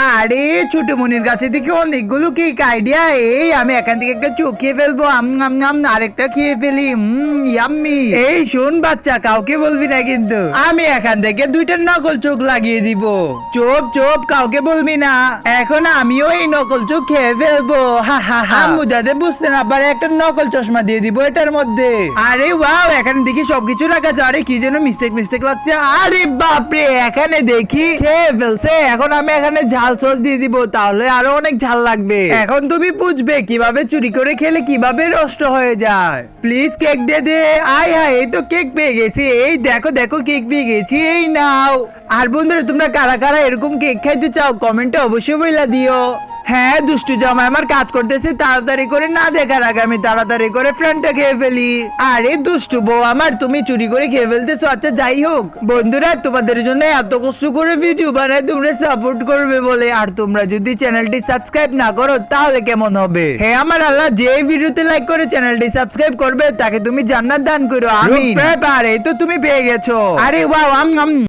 আরে ছোট মনির কাছে থেকে অনেকগুলো কেক আইডিয়া। এই আমি এখান থেকে একটা চোখ খেয়ে ফেলবো, আম আম আম, আরেকটা খেয়ে ফেলি, ইয়াম্মি। এই শোন বাচ্চা, কাউকে বলবি না কিন্তু। আমি এখান থেকে দুইটা নকল চোখ লাগিয়ে দিব। চোপ চোপ, কাউকে বলবি না। এখন আমিও এই নকল চোখ খেয়ে ফেলবো, হা হা হা। আম্মু যাতে বুঝতে না পারে একটা নকল চশমা দিয়ে দিব এটার মধ্যে। আরে ওয়াও, এখানে দেখি সবকিছু রাখা আছে। আরে কি যেন মিস্টেক মিস্টেক লাগছে। আরে বাপরে, এখানে দেখি খেয়ে ফেলছে। এখন আমি এখানে ঝাল সস দিয়ে দিব, তাহলে আরো অনেক ঝাল লাগবে। এখন তুমি বুঝবে কিভাবে চুরি করে খেলে কিভাবে নষ্ট হয়ে যায়। প্লিজ কেক দিয়ে দে। আয় হায়, এই তো কেক পেয়ে গেছি। এই দেখো দেখো, কেক পেয়ে গেছি, এই নাও। আর বন্ধুরা, তোমরা কারা কারা এরকম কেক খাইতে চাও কমেন্টে অবশ্যই বইলা দিও। হ্যাঁ দুষ্টু জামাই আমার কাজ করতেছে, তাড়াতাড়ি করে না দেখার আগে আমি তাড়াতাড়ি করে ফ্রেন্ডটা খেয়ে ফেলি। আরে দুষ্টু বউ আমার, তুমি চুরি করে খেয়ে ফেলতেছো। আচ্ছা যাই হোক বন্ধুরা, তোমাদের জন্য এত কষ্ট করে ভিডিও বানাই তোমরা সাপোর্ট করবে বলে। আর তোমরা যদি চ্যানেলটি সাবস্ক্রাইব না করো তাহলে কেমন হবে? হ্যাঁ আমার আল্লাহ, যে ভিডিওতে লাইক করে চ্যানেলটি সাবস্ক্রাইব করবে তাকে তুমি জান্নাত দান করো। আমি এই তো তুমি পেয়ে গেছো। আরে ওয়াও, আম আম।